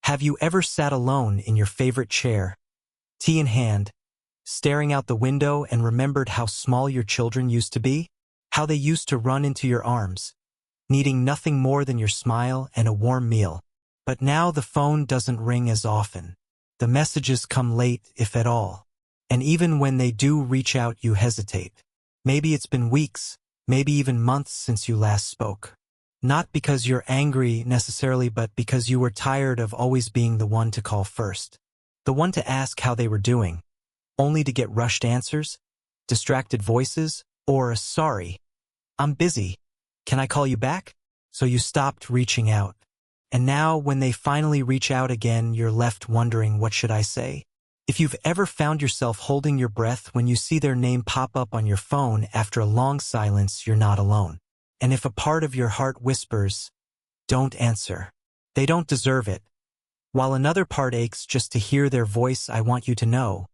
Have you ever sat alone in your favorite chair, tea in hand, staring out the window and remembered how small your children used to be? How they used to run into your arms, needing nothing more than your smile and a warm meal. But now the phone doesn't ring as often. The messages come late, if at all. And even when they do reach out, you hesitate. Maybe it's been weeks, maybe even months since you last spoke. Not because you're angry necessarily, but because you were tired of always being the one to call first. The one to ask how they were doing, only to get rushed answers, distracted voices, or a "sorry, I'm busy. Can I call you back?" So you stopped reaching out. And now when they finally reach out again, you're left wondering, what should I say? If you've ever found yourself holding your breath when you see their name pop up on your phone after a long silence, you're not alone. And if a part of your heart whispers, "Don't answer. They don't deserve it," while another part aches just to hear their voice, I want you to know,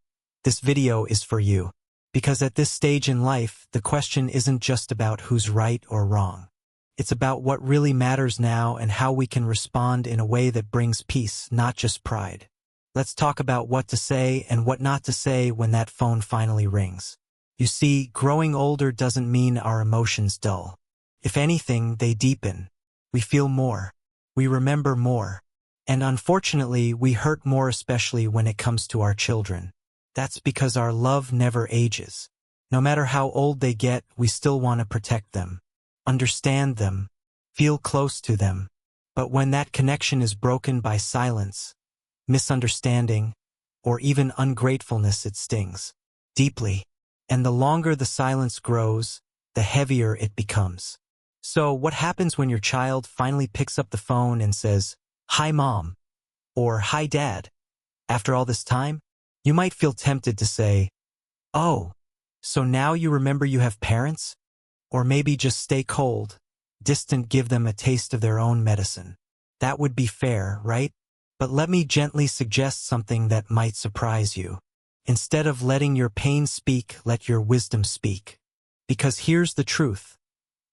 this video is for you. Because at this stage in life, the question isn't just about who's right or wrong. It's about what really matters now and how we can respond in a way that brings peace, not just pride. Let's talk about what to say and what not to say when that phone finally rings. You see, growing older doesn't mean our emotions dull. If anything, they deepen. We feel more. We remember more. And unfortunately, we hurt more, especially when it comes to our children. That's because our love never ages. No matter how old they get, we still want to protect them, understand them, feel close to them. But when that connection is broken by silence, misunderstanding, or even ungratefulness, it stings deeply. And the longer the silence grows, the heavier it becomes. So what happens when your child finally picks up the phone and says, "Hi, Mom," or "Hi, Dad"? After all this time, you might feel tempted to say, "Oh, so now you remember you have parents?" Or maybe just stay cold, distant, give them a taste of their own medicine. That would be fair, right? But let me gently suggest something that might surprise you. Instead of letting your pain speak, let your wisdom speak. Because here's the truth.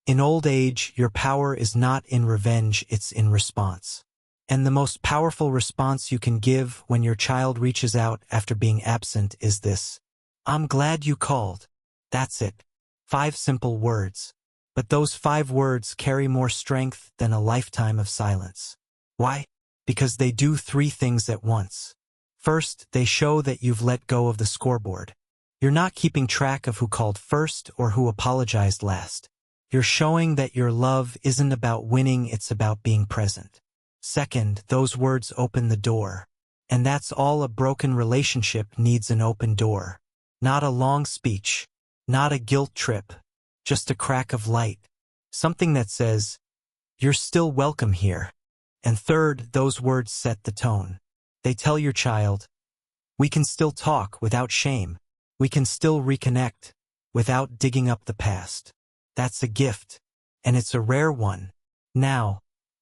In old age, your power is not in revenge, it's in response. And the most powerful response you can give when your child reaches out after being absent is this: "I'm glad you called." That's it. 5 simple words. But those 5 words carry more strength than a lifetime of silence. Why? Because they do 3 things at once. First, they show that you've let go of the scoreboard. You're not keeping track of who called first or who apologized last. You're showing that your love isn't about winning, it's about being present. Second, those words open the door. And that's all a broken relationship needs: an open door. Not a long speech, not a guilt trip, just a crack of light. Something that says, "You're still welcome here." And third, those words set the tone. They tell your child, we can still talk without shame. We can still reconnect without digging up the past. That's a gift, and it's a rare one. Now,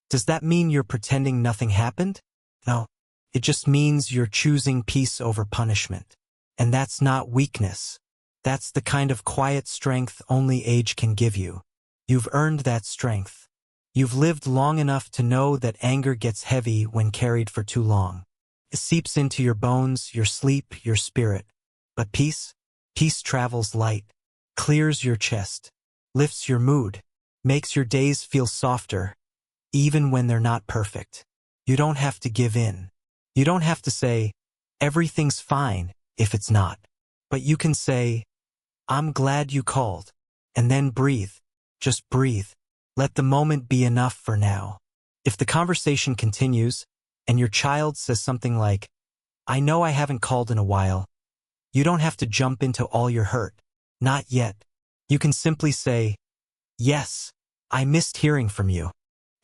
does that mean you're pretending nothing happened? No, it just means you're choosing peace over punishment. And that's not weakness. That's the kind of quiet strength only age can give you. You've earned that strength. You've lived long enough to know that anger gets heavy when carried for too long. It seeps into your bones, your sleep, your spirit. But peace? Peace travels light, clears your chest, lifts your mood, makes your days feel softer, even when they're not perfect. You don't have to give in. You don't have to say, "Everything's fine," if it's not. But you can say, "I'm glad you called," and then breathe. Just breathe. Let the moment be enough for now. If the conversation continues, and your child says something like, "I know I haven't called in a while," you don't have to jump into all your hurt. Not yet. You can simply say, "Yes, I missed hearing from you."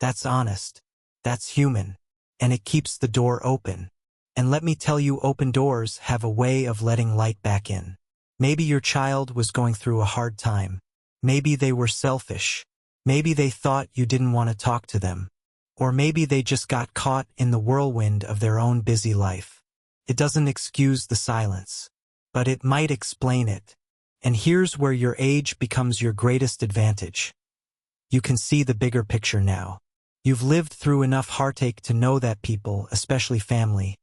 That's honest. That's human. And it keeps the door open. And let me tell you, open doors have a way of letting light back in. Maybe your child was going through a hard time. Maybe they were selfish. Maybe they thought you didn't want to talk to them. Or maybe they just got caught in the whirlwind of their own busy life. It doesn't excuse the silence, but it might explain it. And here's where your age becomes your greatest advantage. You can see the bigger picture now. You've lived through enough heartache to know that people, especially family,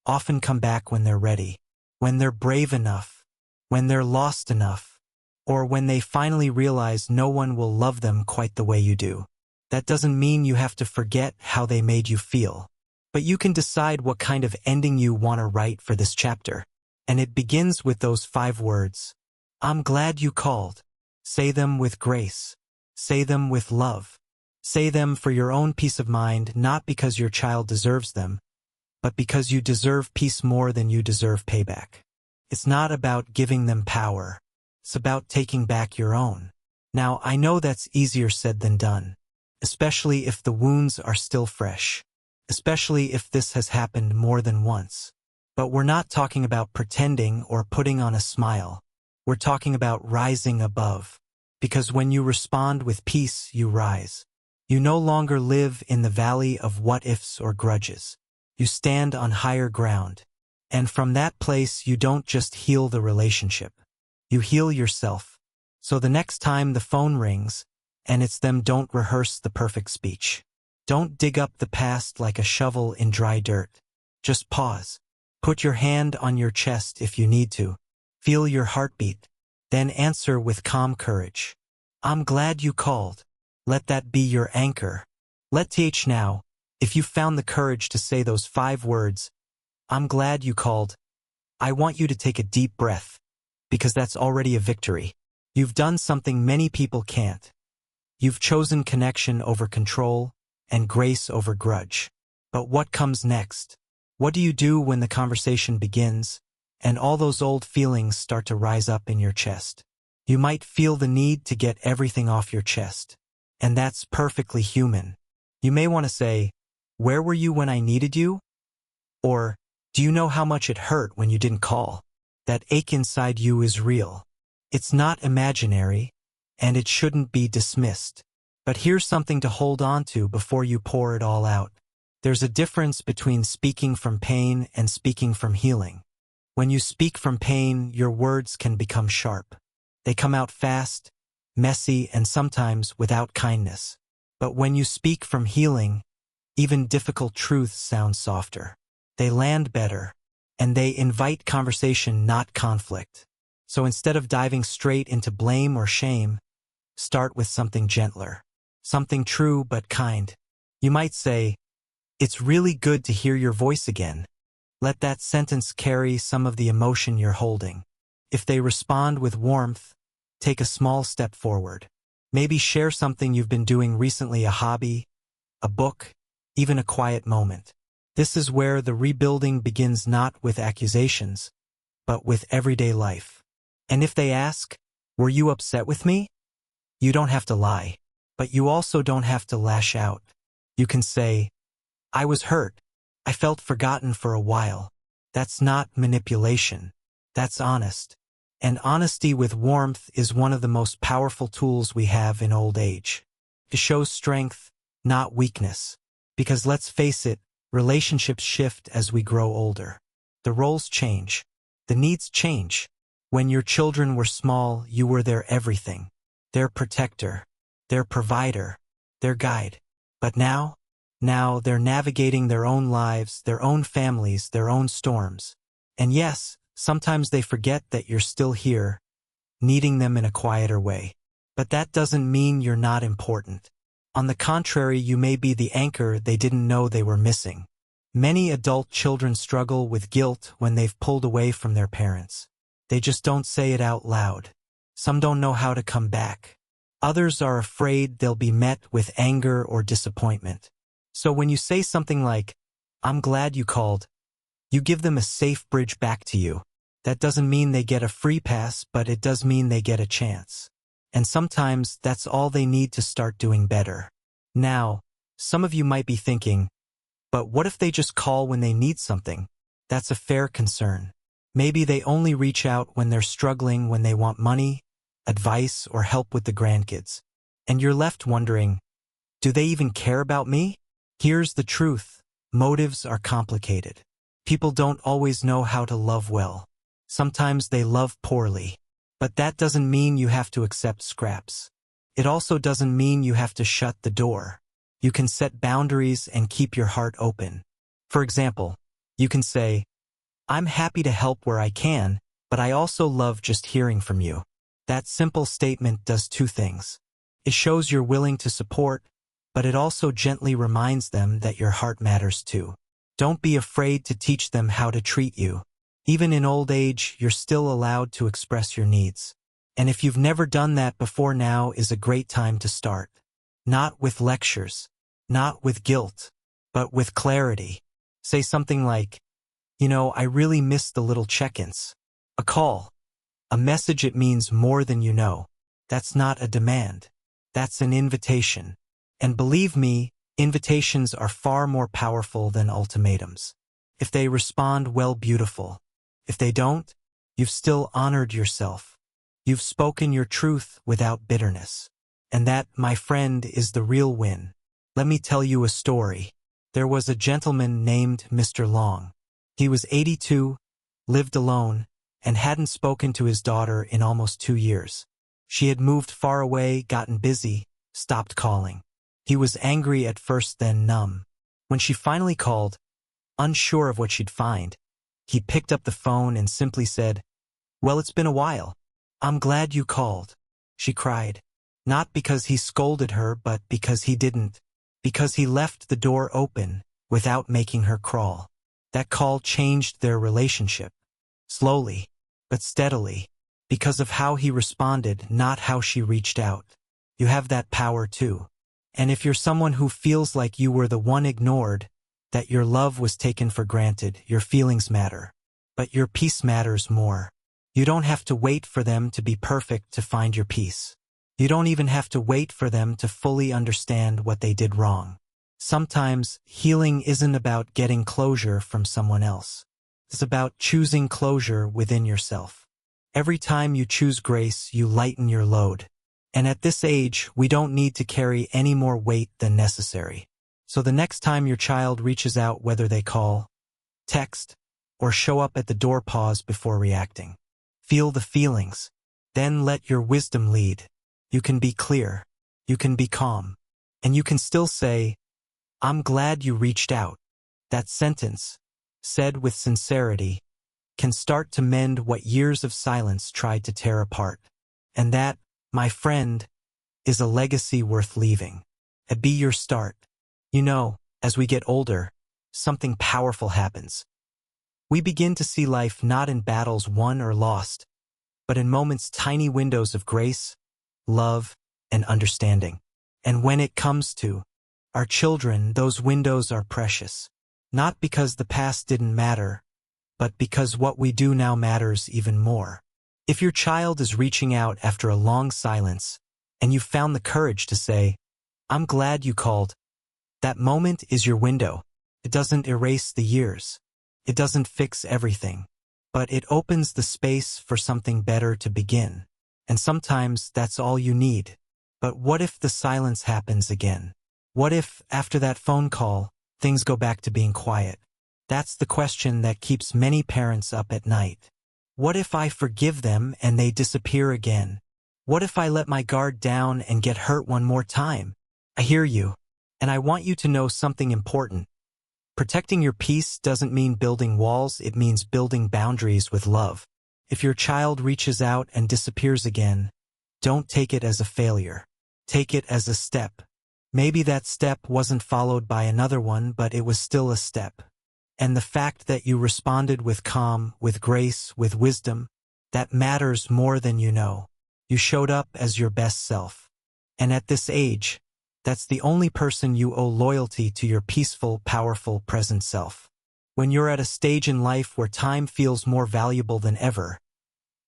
often come back when they're ready, when they're brave enough, when they're lost enough, or when they finally realize no one will love them quite the way you do. That doesn't mean you have to forget how they made you feel, but you can decide what kind of ending you want to write for this chapter. And it begins with those 5 words. I'm glad you called. Say them with grace. Say them with love. Say them for your own peace of mind, not because your child deserves them, but because you deserve peace more than you deserve payback. It's not about giving them power. It's about taking back your own. Now, I know that's easier said than done, especially if the wounds are still fresh, especially if this has happened more than once. But we're not talking about pretending or putting on a smile. We're talking about rising above. Because when you respond with peace, you rise. You no longer live in the valley of what-ifs or grudges. You stand on higher ground. And from that place, you don't just heal the relationship. You heal yourself. So the next time the phone rings, and it's them, don't rehearse the perfect speech. Don't dig up the past like a shovel in dry dirt. Just pause. Put your hand on your chest if you need to. Feel your heartbeat. Then answer with calm courage. I'm glad you called. Let that be your anchor. Let th now, if you found the courage to say those 5 words, I'm glad you called, I want you to take a deep breath, because that's already a victory. You've done something many people can't. You've chosen connection over control and grace over grudge. But what comes next? What do you do when the conversation begins and all those old feelings start to rise up in your chest? You might feel the need to get everything off your chest. And that's perfectly human. You may want to say, where were you when I needed you? Or, do you know how much it hurt when you didn't call? That ache inside you is real. It's not imaginary, and it shouldn't be dismissed. But here's something to hold on to before you pour it all out. There's a difference between speaking from pain and speaking from healing. When you speak from pain, your words can become sharp. They come out fast, messy, and sometimes without kindness. But when you speak from healing, even difficult truths sound softer. They land better, and they invite conversation, not conflict. So instead of diving straight into blame or shame, start with something gentler, something true but kind. You might say, it's really good to hear your voice again. Let that sentence carry some of the emotion you're holding. If they respond with warmth, take a small step forward. Maybe share something you've been doing recently, a hobby, a book, even a quiet moment. This is where the rebuilding begins, not with accusations, but with everyday life. And if they ask, were you upset with me? You don't have to lie, but you also don't have to lash out. You can say, I was hurt. I felt forgotten for a while. That's not manipulation. That's honest. And honesty with warmth is one of the most powerful tools we have in old age. It shows strength, not weakness. Because let's face it, relationships shift as we grow older. The roles change. The needs change. When your children were small, you were their everything. Their protector, their provider, their guide. But now they're navigating their own lives, their own families, their own storms. And yes, sometimes they forget that you're still here, needing them in a quieter way. But that doesn't mean you're not important. On the contrary, you may be the anchor they didn't know they were missing. Many adult children struggle with guilt when they've pulled away from their parents. They just don't say it out loud. Some don't know how to come back. Others are afraid they'll be met with anger or disappointment. So when you say something like, I'm glad you called, you give them a safe bridge back to you. That doesn't mean they get a free pass, but it does mean they get a chance. And sometimes that's all they need to start doing better. Now, some of you might be thinking, but what if they just call when they need something? That's a fair concern. Maybe they only reach out when they're struggling, when they want money, advice, or help with the grandkids. And you're left wondering, do they even care about me? Here's the truth. Motives are complicated. People don't always know how to love well. Sometimes they love poorly. But that doesn't mean you have to accept scraps. It also doesn't mean you have to shut the door. You can set boundaries and keep your heart open. For example, you can say, "I'm happy to help where I can, but I also love just hearing from you." That simple statement does two things. It shows you're willing to support, but it also gently reminds them that your heart matters too. Don't be afraid to teach them how to treat you. Even in old age, you're still allowed to express your needs. And if you've never done that before, now is a great time to start. Not with lectures, not with guilt, but with clarity. Say something like, I really miss the little check-ins. A call, a message. It means more than you know. That's not a demand. That's an invitation. And believe me, invitations are far more powerful than ultimatums. If they respond, well, beautiful. If they don't, you've still honored yourself. You've spoken your truth without bitterness. And that, my friend, is the real win. Let me tell you a story. There was a gentleman named Mr. Long. He was 82, lived alone, and hadn't spoken to his daughter in almost 2 years. She had moved far away, gotten busy, stopped calling. He was angry at first, then numb. When she finally called, unsure of what she'd find, he picked up the phone and simply said, "Well, it's been a while. I'm glad you called," she cried. Not because he scolded her, but because he didn't. Because he left the door open without making her crawl. That call changed their relationship. Slowly, but steadily. Because of how he responded, not how she reached out. You have that power too. And if you're someone who feels like you were the one ignored, that your love was taken for granted, your feelings matter. But your peace matters more. You don't have to wait for them to be perfect to find your peace. You don't even have to wait for them to fully understand what they did wrong. Sometimes, healing isn't about getting closure from someone else. It's about choosing closure within yourself. Every time you choose grace, you lighten your load. And at this age, we don't need to carry any more weight than necessary. So the next time your child reaches out, whether they call, text, or show up at the door, pause before reacting. Feel the feelings. Then let your wisdom lead. You can be clear. You can be calm. And you can still say, "I'm glad you reached out." That sentence, said with sincerity, can start to mend what years of silence tried to tear apart. And that, my friend, is a legacy worth leaving. Be your start. As we get older, something powerful happens. We begin to see life not in battles won or lost, but in moments, tiny windows of grace, love, and understanding. And when it comes to our children, those windows are precious. Not because the past didn't matter, but because what we do now matters even more. If your child is reaching out after a long silence, and you found the courage to say, "I'm glad you called," that moment is your window. It doesn't erase the years. It doesn't fix everything. But it opens the space for something better to begin. And sometimes that's all you need. But what if the silence happens again? What if, after that phone call, things go back to being quiet? That's the question that keeps many parents up at night. What if I forgive them and they disappear again? What if I let my guard down and get hurt one more time? I hear you. And I want you to know something important. Protecting your peace doesn't mean building walls, it means building boundaries with love. If your child reaches out and disappears again, don't take it as a failure. Take it as a step. Maybe that step wasn't followed by another one, but it was still a step. And the fact that you responded with calm, with grace, with wisdom, that matters more than you know. You showed up as your best self. And at this age, that's the only person you owe loyalty to, your peaceful, powerful, present self. When you're at a stage in life where time feels more valuable than ever,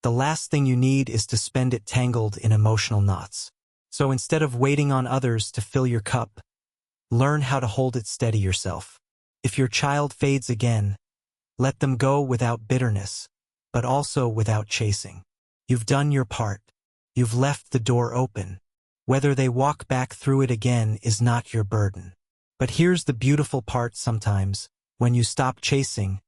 the last thing you need is to spend it tangled in emotional knots. So instead of waiting on others to fill your cup, learn how to hold it steady yourself. If your child fades again, let them go without bitterness, but also without chasing. You've done your part. You've left the door open. Whether they walk back through it again is not your burden. But here's the beautiful part: sometimes, when you stop chasing,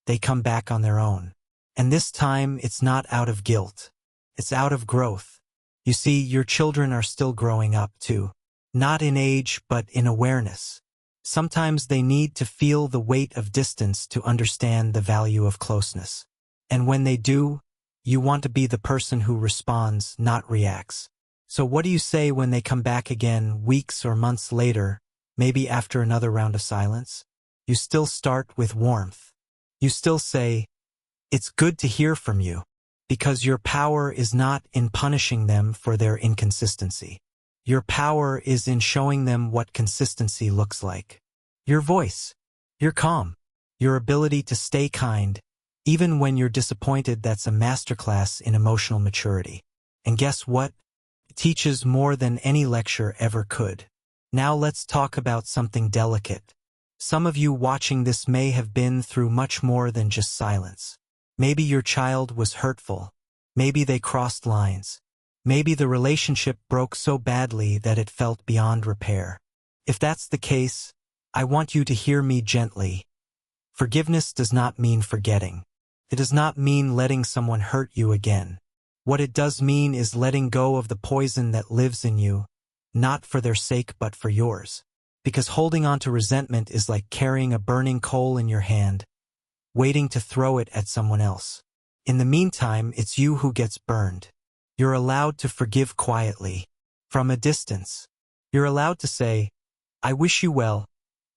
they come back on their own. And this time, it's not out of guilt. It's out of growth. You see, your children are still growing up too. not in age but in awareness. Sometimes they need to feel the weight of distance to understand the value of closeness. And when they do, you want to be the person who responds, not reacts. So what do you say when they come back again weeks or months later, maybe after another round of silence? You still start with warmth. You still say, "It's good to hear from you," because your power is not in punishing them for their inconsistency. Your power is in showing them what consistency looks like. Your voice, your calm, your ability to stay kind, even when you're disappointed. That's a masterclass in emotional maturity. And guess what? It teaches more than any lecture ever could. Now let's talk about something delicate. Some of you watching this may have been through much more than just silence. Maybe your child was hurtful. Maybe they crossed lines. Maybe the relationship broke so badly that it felt beyond repair. If that's the case, I want you to hear me gently. Forgiveness does not mean forgetting. It does not mean letting someone hurt you again. What it does mean is letting go of the poison that lives in you, not for their sake but for yours. Because holding on to resentment is like carrying a burning coal in your hand, waiting to throw it at someone else. In the meantime, it's you who gets burned. You're allowed to forgive quietly, from a distance. You're allowed to say, "I wish you well,"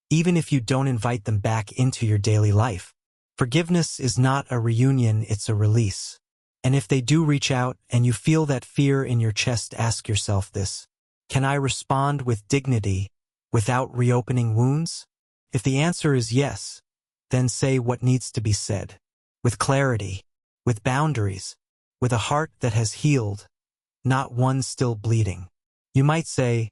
even if you don't invite them back into your daily life. Forgiveness is not a reunion, it's a release. And if they do reach out and you feel that fear in your chest, ask yourself this: can I respond with dignity without reopening wounds? If the answer is yes, then say what needs to be said, with clarity, with boundaries, with a heart that has healed, not one still bleeding. You might say,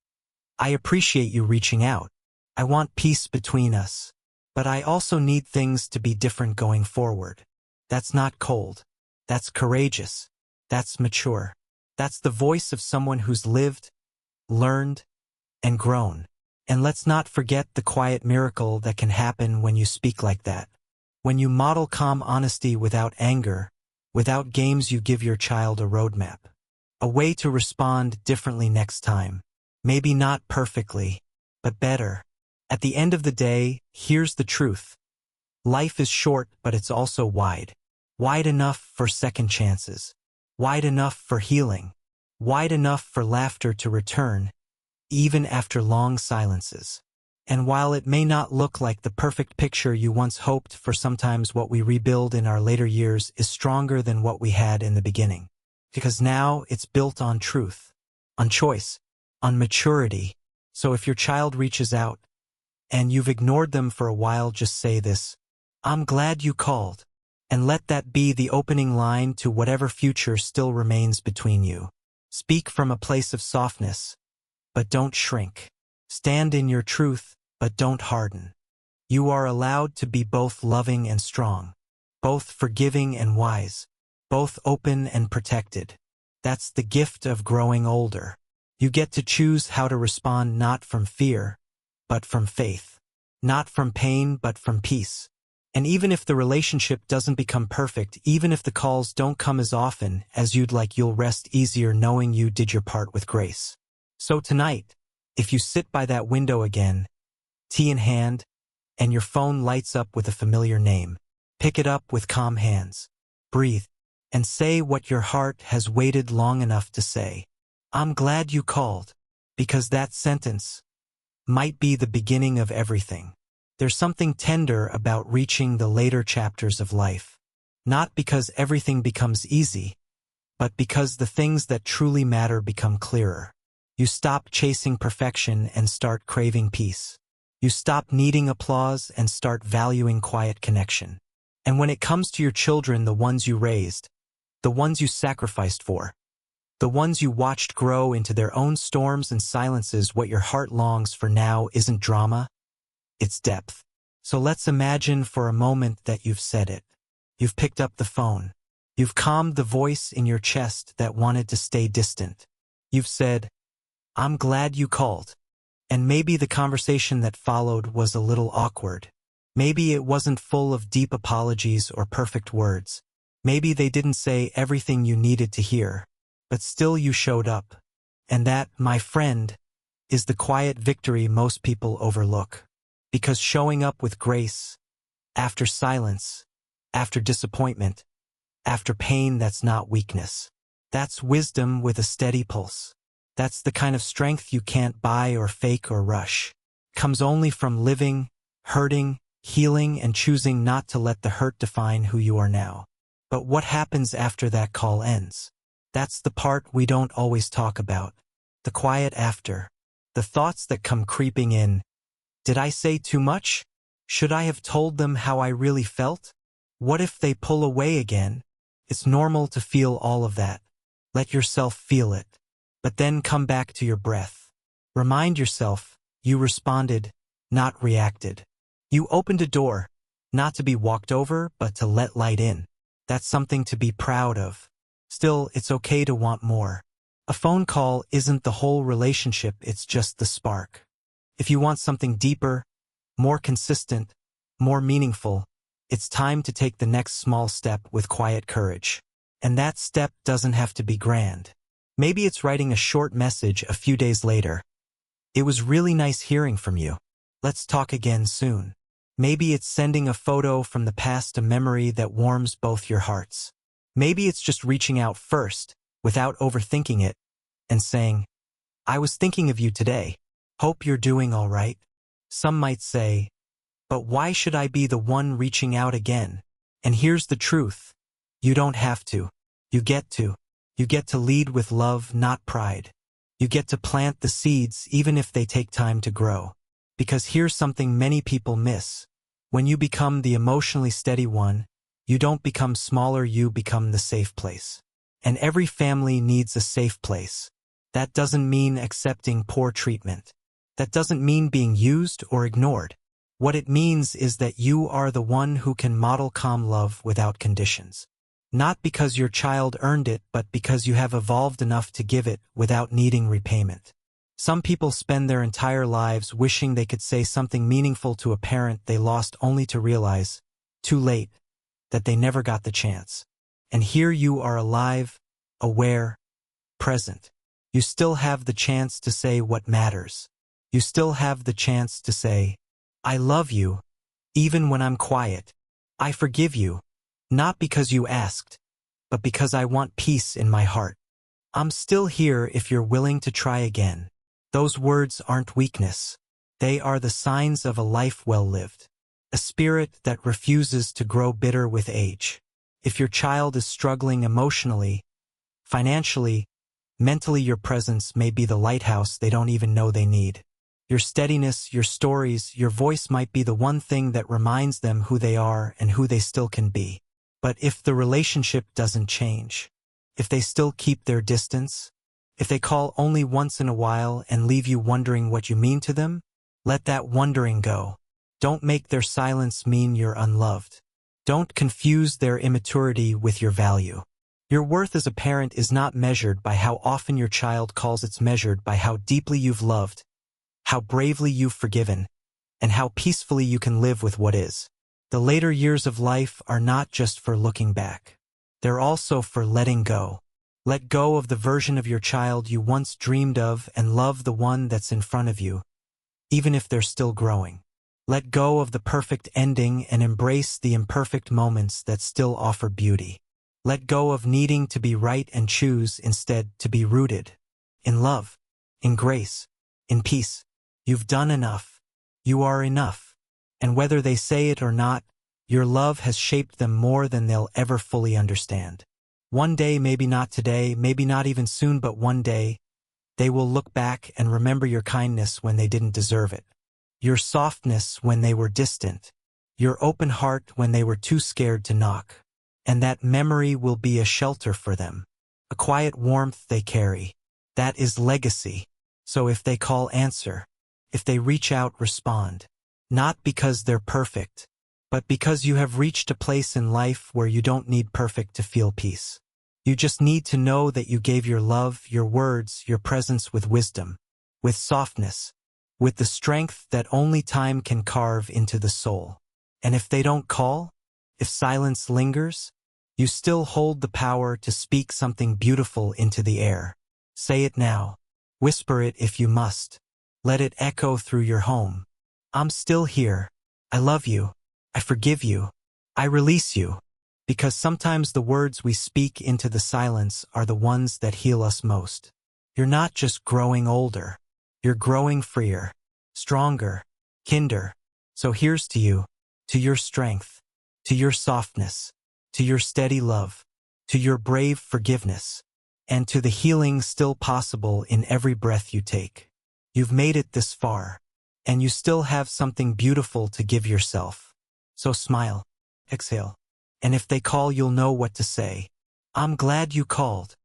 "I appreciate you reaching out. I want peace between us, but I also need things to be different going forward." That's not cold. That's courageous. That's mature. That's the voice of someone who's lived, learned, and grown. And let's not forget the quiet miracle that can happen when you speak like that. When you model calm honesty without anger, without games, you give your child a roadmap. A way to respond differently next time. Maybe not perfectly, but better. At the end of the day, here's the truth. Life is short, but it's also wide. Wide enough for second chances. Wide enough for healing. Wide enough for laughter to return, even after long silences. And while it may not look like the perfect picture you once hoped for, sometimes what we rebuild in our later years is stronger than what we had in the beginning. Because now it's built on truth, on choice, on maturity. So if your child reaches out, and you've ignored them for a while, just say this: "I'm glad you called." And let that be the opening line to whatever future still remains between you. Speak from a place of softness, but don't shrink. Stand in your truth, but don't harden. You are allowed to be both loving and strong, both forgiving and wise, both open and protected. That's the gift of growing older. You get to choose how to respond, not from fear, but from faith. Not from pain, but from peace. And even if the relationship doesn't become perfect, even if the calls don't come as often as you'd like, you'll rest easier knowing you did your part with grace. So tonight, if you sit by that window again, tea in hand, and your phone lights up with a familiar name, pick it up with calm hands, breathe, and say what your heart has waited long enough to say. "I'm glad you called," because that sentence might be the beginning of everything. There's something tender about reaching the later chapters of life. Not because everything becomes easy, but because the things that truly matter become clearer. You stop chasing perfection and start craving peace. You stop needing applause and start valuing quiet connection. And when it comes to your children, the ones you raised, the ones you sacrificed for, the ones you watched grow into their own storms and silences, what your heart longs for now isn't drama, it's depth. So let's imagine for a moment that you've said it. You've picked up the phone. You've calmed the voice in your chest that wanted to stay distant. You've said, "I'm glad you called." And maybe the conversation that followed was a little awkward. Maybe it wasn't full of deep apologies or perfect words. Maybe they didn't say everything you needed to hear. But still you showed up. And that, my friend, is the quiet victory most people overlook. Because showing up with grace, after silence, after disappointment, after pain, that's not weakness. That's wisdom with a steady pulse. That's the kind of strength you can't buy or fake or rush. Comes only from living, hurting, healing, and choosing not to let the hurt define who you are now. But what happens after that call ends? That's the part we don't always talk about. The quiet after. The thoughts that come creeping in. Did I say too much? Should I have told them how I really felt? What if they pull away again? It's normal to feel all of that. Let yourself feel it. But then come back to your breath. Remind yourself, you responded, not reacted. You opened a door, not to be walked over, but to let light in. That's something to be proud of. Still, it's okay to want more. A phone call isn't the whole relationship, it's just the spark. If you want something deeper, more consistent, more meaningful, it's time to take the next small step with quiet courage. And that step doesn't have to be grand. Maybe it's writing a short message a few days later. It was really nice hearing from you. Let's talk again soon. Maybe it's sending a photo from the past, a memory that warms both your hearts. Maybe it's just reaching out first, without overthinking it, and saying, I was thinking of you today. Hope you're doing all right. Some might say, but why should I be the one reaching out again? And here's the truth. You don't have to. You get to. You get to lead with love, not pride. You get to plant the seeds even if they take time to grow. Because here's something many people miss. When you become the emotionally steady one, you don't become smaller, you become the safe place. And every family needs a safe place. That doesn't mean accepting poor treatment. That doesn't mean being used or ignored. What it means is that you are the one who can model calm love without conditions. Not because your child earned it, but because you have evolved enough to give it without needing repayment. Some people spend their entire lives wishing they could say something meaningful to a parent they lost, only to realize, too late, that they never got the chance. And here you are, alive, aware, present. You still have the chance to say what matters. You still have the chance to say, I love you, even when I'm quiet. I forgive you, not because you asked, but because I want peace in my heart. I'm still here if you're willing to try again. Those words aren't weakness. They are the signs of a life well lived. A spirit that refuses to grow bitter with age. If your child is struggling emotionally, financially, mentally, your presence may be the lighthouse they don't even know they need. Your steadiness, your stories, your voice might be the one thing that reminds them who they are and who they still can be. But if the relationship doesn't change, if they still keep their distance, if they call only once in a while and leave you wondering what you mean to them, let that wondering go. Don't make their silence mean you're unloved. Don't confuse their immaturity with your value. Your worth as a parent is not measured by how often your child calls, it's measured by how deeply you've loved, how bravely you've forgiven, and how peacefully you can live with what is. The later years of life are not just for looking back. They're also for letting go. Let go of the version of your child you once dreamed of and love the one that's in front of you, even if they're still growing. Let go of the perfect ending and embrace the imperfect moments that still offer beauty. Let go of needing to be right and choose instead to be rooted in love, in grace, in peace. You've done enough. You are enough. And whether they say it or not, your love has shaped them more than they'll ever fully understand. One day, maybe not today, maybe not even soon, but one day, they will look back and remember your kindness when they didn't deserve it. Your softness when they were distant. Your open heart when they were too scared to knock. And that memory will be a shelter for them. A quiet warmth they carry. That is legacy. So if they call, answer. If they reach out, respond. Not because they're perfect, but because you have reached a place in life where you don't need perfect to feel peace. You just need to know that you gave your love, your words, your presence with wisdom, with softness, with the strength that only time can carve into the soul. And if they don't call, if silence lingers, you still hold the power to speak something beautiful into the air. Say it now. Whisper it if you must. Let it echo through your home. I'm still here. I love you. I forgive you. I release you. Because sometimes the words we speak into the silence are the ones that heal us most. You're not just growing older. You're growing freer, stronger, kinder. So here's to you, to your strength, to your softness, to your steady love, to your brave forgiveness, and to the healing still possible in every breath you take. You've made it this far, and you still have something beautiful to give yourself. So smile, exhale, and if they call, you'll know what to say. I'm glad you called.